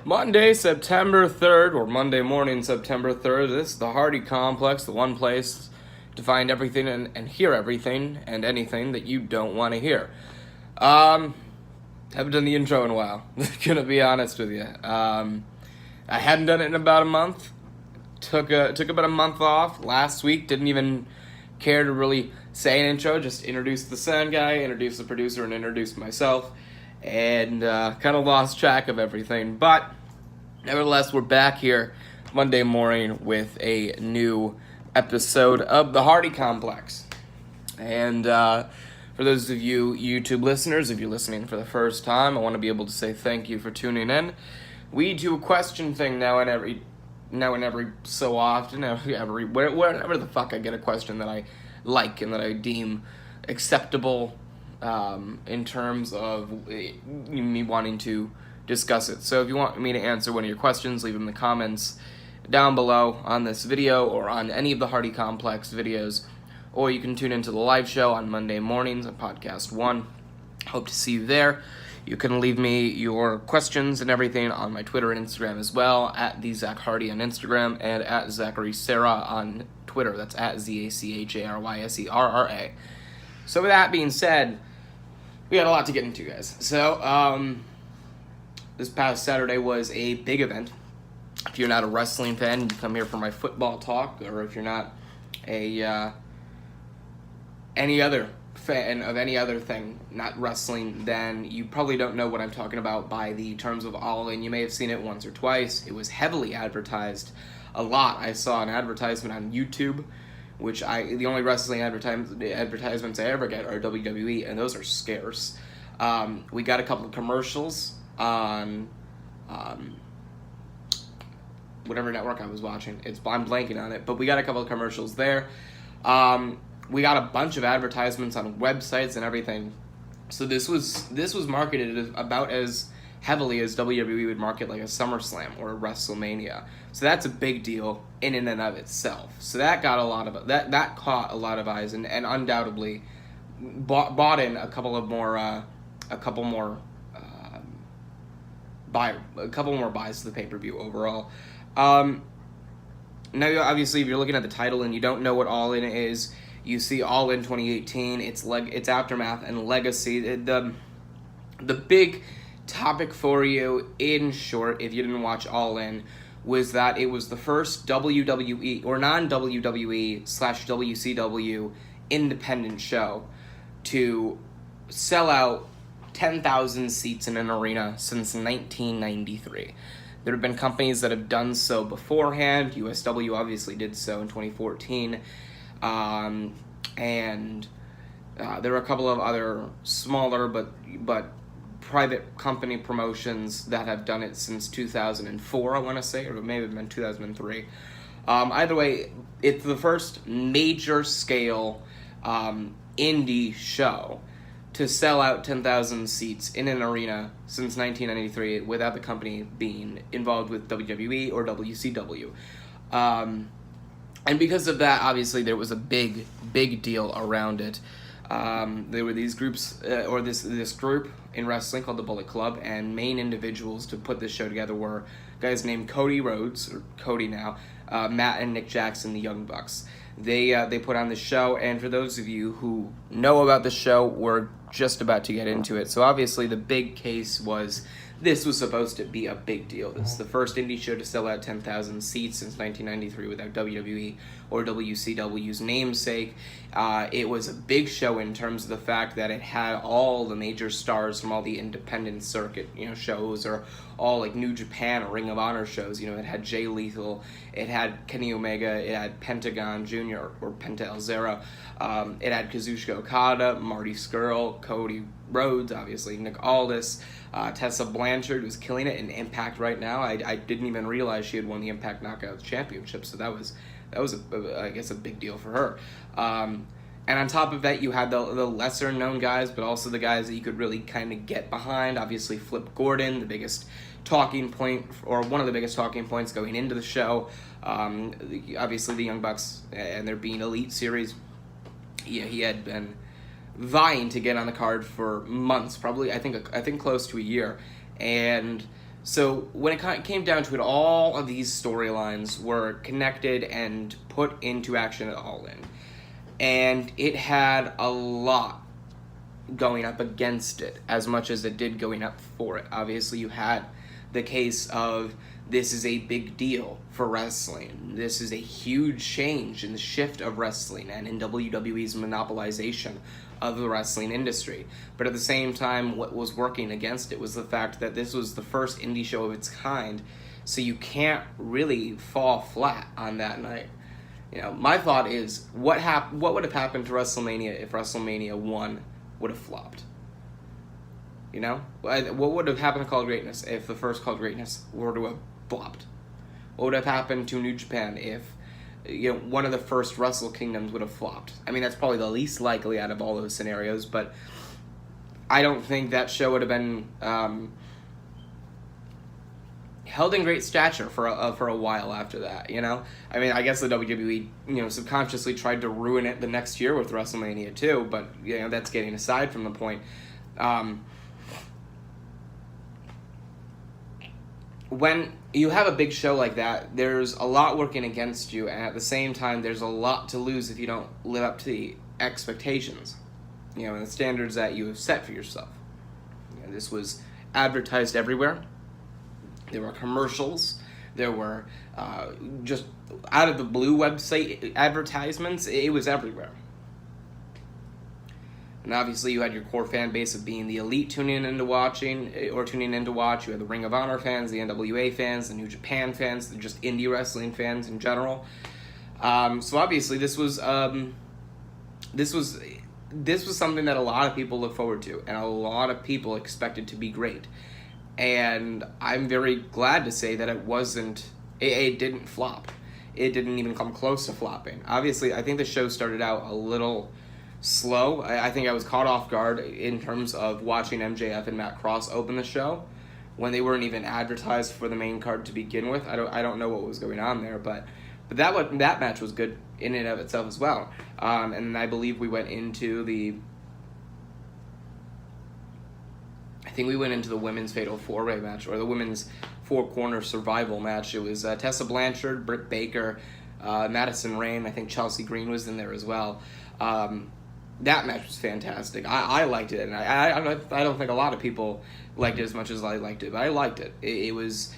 Monday, September 3rd, or Monday morning, September 3rd. This is the Hardy Complex, the one place to find everything and hear everything and anything that you don't want to hear. Haven't done the intro in a while, gonna be honest with you. I hadn't done it in about a month. Took about a month off. Last week, didn't even care to really say an intro, just introduced the sound guy, introduced the producer, and introduced myself. And kind of lost track of everything. But nevertheless, we're back here Monday morning with a new episode of the Hardy Complex. And for those of you YouTube listeners, if you're listening for the first time, I want to be able to say thank you for tuning in. We do a question thing now and every so often, whenever the fuck I get a question that I like and that I deem acceptable in terms of me wanting to discuss it. So if you want me to answer one of your questions, leave them in the comments down below on this video or on any of the Hardy Complex videos, or you can tune into the live show on Monday mornings on Podcast 1. Hope to see you there. You can leave me your questions and everything on my Twitter and Instagram as well, at the Zach Hardy on Instagram and at Zachary Serra on Twitter. That's at ZACHARYSERRA. So with that being said, we had a lot to get into, guys. So, this past Saturday was a big event. If you're not a wrestling fan, you come here for my football talk, or if you're not a any other fan of any other thing, not wrestling, then you probably don't know what I'm talking about by the terms of All In. You may have seen it once or twice. It was heavily advertised a lot. I saw an advertisement on YouTube, which the only wrestling advertisements I ever get are WWE, and those are scarce. We got a couple of commercials on whatever network I was watching. I'm blanking on it, but we got a couple of commercials there. We got a bunch of advertisements on websites and everything. So this was marketed about as heavily as WWE would market like a SummerSlam or a WrestleMania. So that's a big deal in and of itself. So that got that caught a lot of eyes and undoubtedly bought in a couple more buys to the pay-per-view overall. Now obviously if you're looking at the title and you don't know what All In is, you see All In 2018, its aftermath and legacy. The big topic for you, in short, if you didn't watch All In, was that it was the first WWE or non-WWE/WCW independent show to sell out 10,000 seats in an arena since 1993. There have been companies that have done so beforehand. USW obviously did so in 2014. And there are a couple of other smaller but private company promotions that have done it since 2004, I want to say, or maybe it been 2003. Either way, it's the first major scale indie show to sell out 10,000 seats in an arena since 1993 without the company being involved with WWE or WCW. And because of that, obviously, there was a big deal around it. There were these groups, or this group in wrestling called the Bullet Club, and main individuals to put this show together were guys named Cody Rhodes, or Cody now, Matt and Nick Jackson, the Young Bucks. They put on this show, and for those of you who know about the show, we're just about to get into it. So obviously, the big case was this was supposed to be a big deal. This is the first indie show to sell out 10,000 seats since 1993 without WWE or WCW's namesake. It was a big show in terms of the fact that it had all the major stars from all the independent circuit, shows, or all like New Japan or Ring of Honor shows. It had Jay Lethal, it had Kenny Omega, it had Pentagon Jr. or Penta El Zero, it had Kazuchika Okada, Marty Scurll, Cody Rhodes, obviously Nick Aldis, Tessa Blanchard, who's killing it in Impact right now. I didn't even realize she had won the Impact Knockouts Championship, so that was I guess a big deal for her. And on top of that, you had the lesser known guys, but also the guys that you could really kind of get behind. Obviously, Flip Gordon, the biggest talking point, or one of the biggest talking points going into the show. Obviously, the Young Bucks and their Being Elite series. Yeah, he had been vying to get on the card for months, probably I think close to a year, and So when it came down to it, all of these storylines were connected and put into action at All In. And it had a lot going up against it as much as it did going up for it. Obviously, you had the case of this is a big deal for wrestling. This is a huge change in the shift of wrestling and in WWE's monopolization of the wrestling industry. But at the same time, what was working against it was the fact that this was the first indie show of its kind, so you can't really fall flat on that night. You know, my thought is, what would have happened to WrestleMania if WrestleMania 1 would have flopped? You know? What would have happened to Call of Greatness if the first Call of Greatness were to have flopped? What would have happened to New Japan if, you know, one of the first Wrestle Kingdoms would have flopped? I mean, that's probably the least likely out of all those scenarios, but I don't think that show would have been held in great stature for a while after that, you know? I mean, I guess the WWE, you know, subconsciously tried to ruin it the next year with WrestleMania 2, but, you know, that's getting aside from the point. When you have a big show like that, there's a lot working against you, and at the same time, there's a lot to lose if you don't live up to the expectations, you know, and the standards that you have set for yourself. You know, this was advertised everywhere. There were commercials. There were just out of the blue website advertisements. It was everywhere. And obviously you had your core fan base of being the Elite tuning in to watch. You had the Ring of Honor fans, the NWA fans, the New Japan fans, the just indie wrestling fans in general. So obviously this was something that a lot of people look forward to, and a lot of people expected to be great. And I'm very glad to say that it didn't flop. It didn't even come close to flopping. Obviously, I think the show started out a little slow. I think I was caught off guard in terms of watching MJF and Matt Cross open the show when they weren't even advertised for the main card to begin with. I don't know what was going on there, but that match was good in and of itself as well. And I believe we went into the women's Fatal 4-Way match, or the women's four-corner survival match. It was Tessa Blanchard, Britt Baker, Madison Rayne. I think Chelsea Green was in there as well. That match was fantastic. I liked it, and I don't think a lot of people liked it as much as I liked it, but I liked it. It was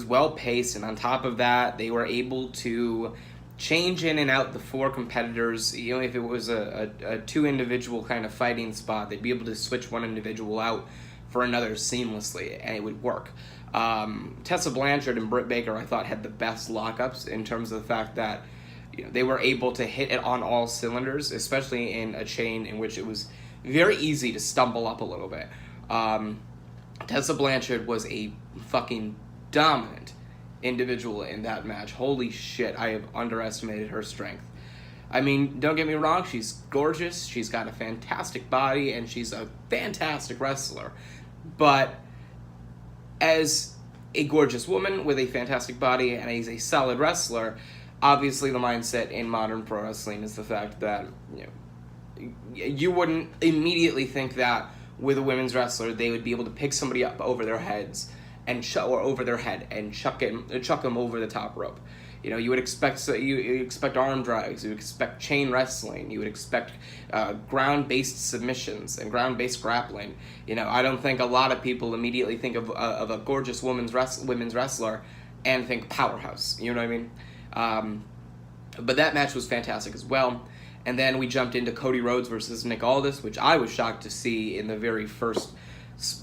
well paced, and on top of that, they were able to change in and out the four competitors. You know, if it was a two individual kind of fighting spot, they'd be able to switch one individual out for another seamlessly, and it would work. Tessa Blanchard and Britt Baker, I thought, had the best lockups in terms of the fact that, you know, they were able to hit it on all cylinders, especially in a chain in which it was very easy to stumble up a little bit. Tessa Blanchard was a fucking dominant individual in that match. Holy shit, I have underestimated her strength. I mean, don't get me wrong, she's gorgeous, she's got a fantastic body, and she's a fantastic wrestler. But as a gorgeous woman with a fantastic body and as a solid wrestler, obviously the mindset in modern pro wrestling is the fact that, you know, you wouldn't immediately think that with a women's wrestler they would be able to pick somebody up over their heads and chuck them over the top rope. You know, you would expect arm drags, you would expect chain wrestling, you would expect ground-based submissions and ground-based grappling. You know, I don't think a lot of people immediately think of a gorgeous women's wrestler and think powerhouse. You know what I mean? But that match was fantastic as well. And then we jumped into Cody Rhodes versus Nick Aldis, which I was shocked to see in the very first,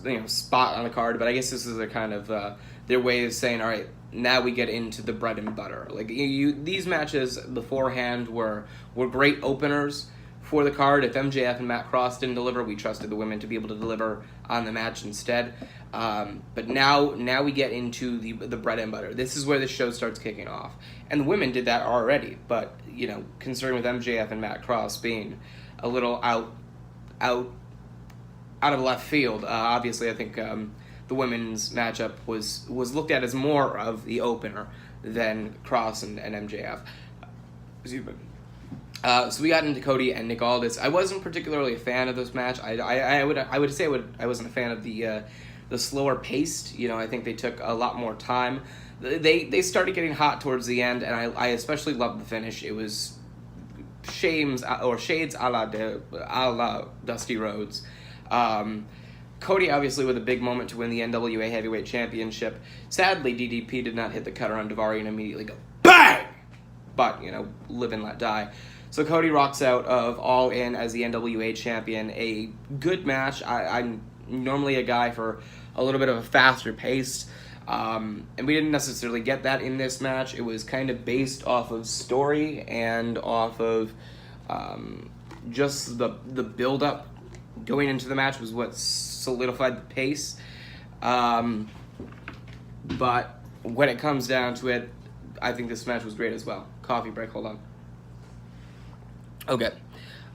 you know, spot on the card. But I guess this is a kind of their way of saying, all right, now we get into the bread and butter. Like these matches beforehand were great openers for the card. If MJF and Matt Cross didn't deliver, we trusted the women to be able to deliver on the match instead. But now we get into the bread and butter. This is where the show starts kicking off, and the women did that already. But, you know, concerning with MJF and Matt Cross being a little out of left field, obviously I think the women's matchup was looked at as more of the opener than Cross and MJF. So we got into Cody and Nick Aldis. I wasn't particularly a fan of this match. I would say I wasn't a fan of the the slower paced. I think they took a lot more time. They started getting hot towards the end, and I especially loved the finish. It was shades a la Dusty Rhodes. Cody obviously with a big moment to win the NWA Heavyweight Championship. Sadly, DDP did not hit the cutter on Daivari and immediately go BANG! But, live and let die. So Cody rocks out of All In as the NWA champion. A good match. I'm normally a guy for a little bit of a faster pace. And we didn't necessarily get that in this match. It was kind of based off of story and off of just the build-up going into the match was what solidified the pace. But when it comes down to it, I think this match was great as well. Coffee break, hold on. Okay.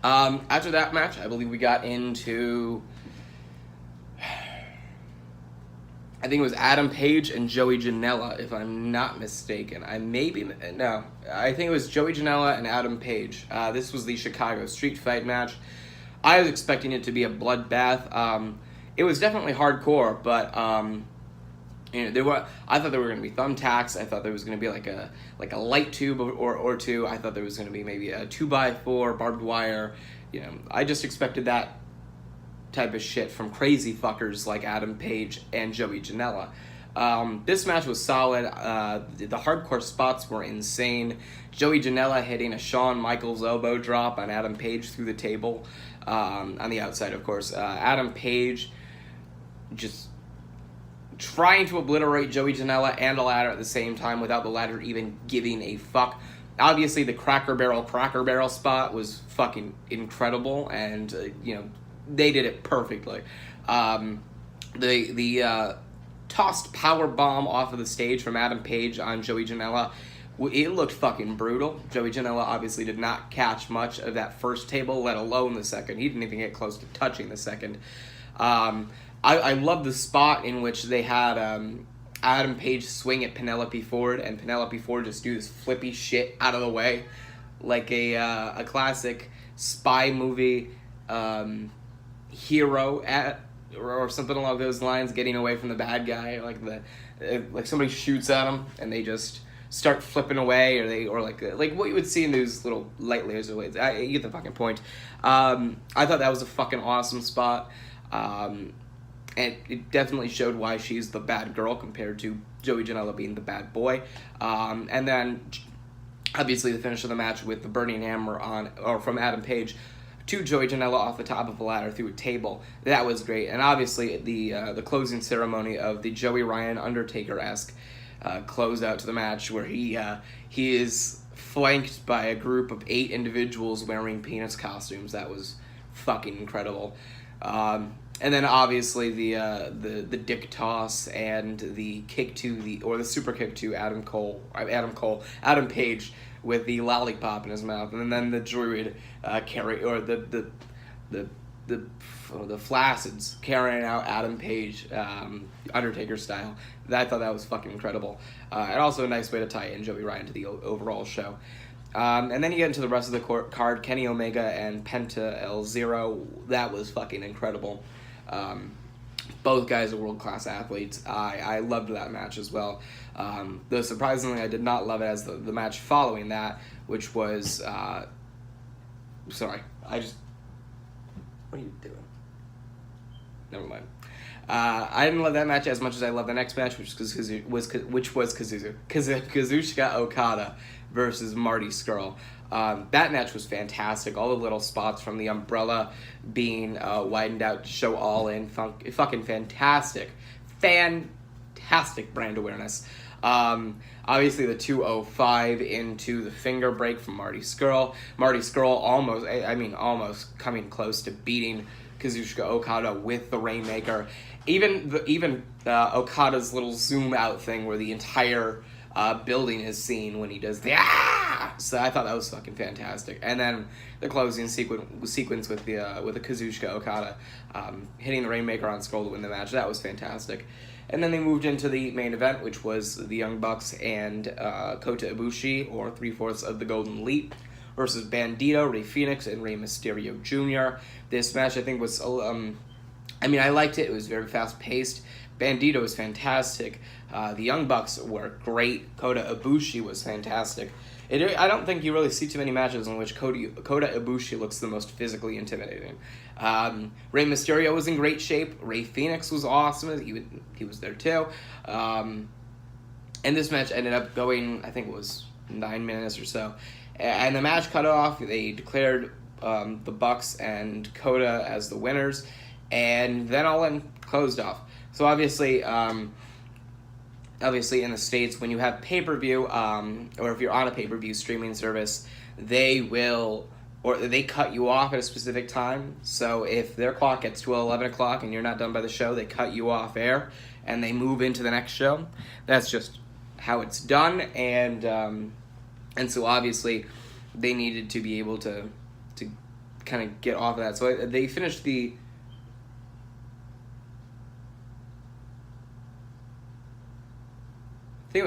After that match, I believe we got into... I think it was Adam Page and Joey Janela, if I'm not mistaken. I think it was Joey Janela and Adam Page. This was the Chicago Street Fight match. I was expecting it to be a bloodbath. It was definitely hardcore, but I thought there were going to be thumbtacks. I thought there was going to be like a light tube or two. I thought there was going to be maybe a 2x4 barbed wire. I just expected that type of shit from crazy fuckers like Adam Page and Joey Janela. This match was solid. The hardcore spots were insane. Joey Janela hitting a Shawn Michaels elbow drop on Adam Page through the table, on the outside, of course. Adam Page just trying to obliterate Joey Janela and a ladder at the same time without the ladder even giving a fuck. Obviously, the Cracker Barrel spot was fucking incredible, and they did it perfectly. The tossed power bomb off of the stage from Adam Page on Joey Janela, it looked fucking brutal. Joey Janela obviously did not catch much of that first table, let alone the second. He didn't even get close to touching the second. I love the spot in which they had Adam Page swing at Penelope Ford, and Penelope Ford just do this flippy shit out of the way, like a classic spy movie hero or something along those lines, getting away from the bad guy, like somebody shoots at him and they just start flipping away, or like what you would see in those little light laser blades. You get the fucking point. I thought that was a fucking awesome spot. And it definitely showed why she's the bad girl compared to Joey Janela being the bad boy. And then, obviously, the finish of the match with the Burning Hammer from Adam Page to Joey Janela off the top of a ladder through a table. That was great. And obviously, the closing ceremony of the Joey Ryan Undertaker-esque closeout to the match, where he is flanked by a group of 8 individuals wearing penis costumes. That was fucking incredible. And then obviously the dick toss and the kick to the super kick to Adam Page with the lollipop in his mouth, and then the druid carry, or the Flacids carrying out Adam Page, Undertaker style. I thought that was fucking incredible. And also a nice way to tie in Joey Ryan to the overall show. And then you get into the rest of the card, Kenny Omega and Penta El Zero. That was fucking incredible. Both guys are world-class athletes. I loved that match as well. Though surprisingly, I did not love it as the match following that, which was... What are you doing? Never mind. I didn't love that match as much as I love the next match, which was Kazuchika Okada versus Marty Scurll. That match was fantastic. All the little spots from the umbrella being widened out to show All In. Fucking fantastic. Fantastic brand awareness. Obviously the 205 into the finger break from Marty Scurll. Marty Scurll almost coming close to beating Kazuchika Okada with the Rainmaker. Even Okada's little zoom out thing where the entire building is seen when he does the So I thought that was fucking fantastic. And then the closing sequence with the Kazuchika Okada hitting the Rainmaker on Scurll to win the match. That was fantastic. And then they moved into the main event, which was the Young Bucks and Kota Ibushi, or 3/4 of the Golden Elite, versus Bandito, Rey Fenix, and Rey Mysterio Jr. This match, I think, was... I liked it. It was very fast-paced, Bandito was fantastic. The Young Bucks were great. Kota Ibushi was fantastic. I don't think you really see too many matches in which Kota Ibushi looks the most physically intimidating. Rey Mysterio was in great shape. Rey Fenix was awesome. He was there too. And this match ended up going, I think it was 9 minutes or so. And the match cut off. They declared the Bucks and Kota as the winners. And then All In closed off. So obviously in the States, when you have pay-per-view, or if you're on a pay-per-view streaming service, they cut you off at a specific time. So if their clock gets to 11 o'clock and you're not done by the show, they cut you off air and they move into the next show. That's just how it's done, and so obviously they needed to be able to kind of get off of that. So they finished the... I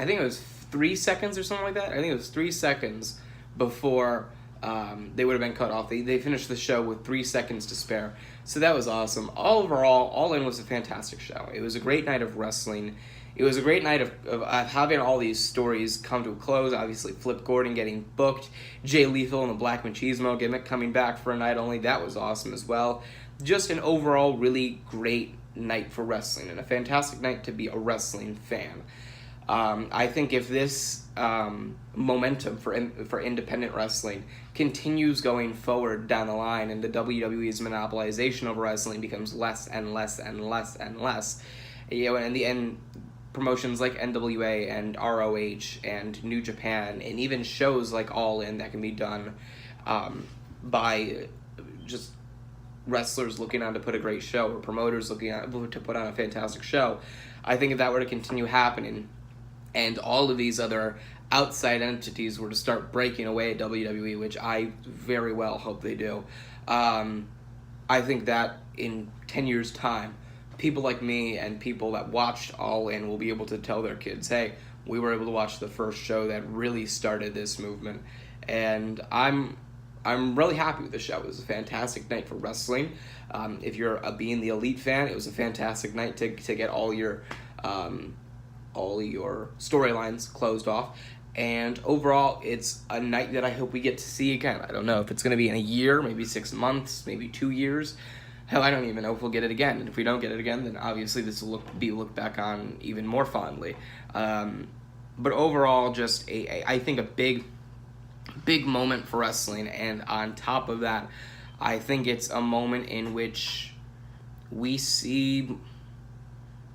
think it was 3 seconds or something like that. I think it was 3 seconds before they would have been cut off. They finished the show with 3 seconds to spare. So that was awesome. Overall, All In was a fantastic show. It was a great night of wrestling. It was a great night of having all these stories come to a close. Obviously, Flip Gordon getting booked. Jay Lethal and the Black Machismo gimmick coming back for a night only. That was awesome as well. Just an overall really great night for wrestling and a fantastic night to be a wrestling fan. I think if this momentum for independent wrestling continues going forward down the line and the WWE's monopolization over wrestling becomes less and less and less and less, and the end promotions like NWA and ROH and New Japan and even shows like All In that can be done by just wrestlers looking on to put a great show or promoters looking on to put on a fantastic show. I think if that were to continue happening and all of these other outside entities were to start breaking away at WWE, which I very well hope they do, I think that in 10 years' time, people like me and people that watched All In will be able to tell their kids, hey, we were able to watch the first show that really started this movement. And I'm really happy with the show. It was a fantastic night for wrestling. If you're a Being the Elite fan, it was a fantastic night to get all your storylines closed off. And overall, it's a night that I hope we get to see again. I don't know if it's going to be in a year, maybe 6 months, maybe 2 years. Hell, I don't even know if we'll get it again. And if we don't get it again, then obviously this will be looked back on even more fondly. But overall, just I think a big moment for wrestling. And on top of that, I think it's a moment in which we see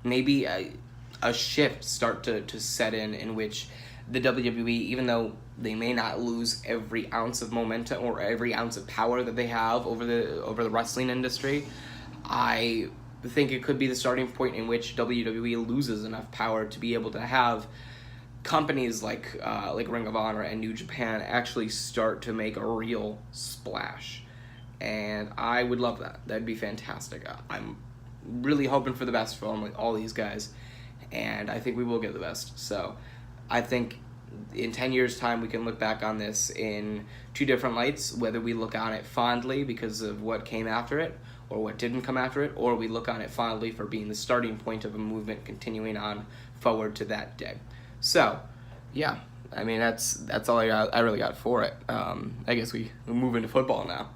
maybe a shift start to set in which the WWE, even though they may not lose every ounce of momentum or every ounce of power that they have over the wrestling industry, I think it could be the starting point in which WWE loses enough power to be able to have companies like Ring of Honor and New Japan actually start to make a real splash. And I would love that. That'd be fantastic. I'm really hoping for the best for all these guys, and I think we will get the best. So I think in 10 years' time, we can look back on this in two different lights, whether we look on it fondly because of what came after it or what didn't come after it, or we look on it fondly for being the starting point of a movement continuing on forward to that day. So, yeah, I mean, that's all I really got for it. I guess we move into football now.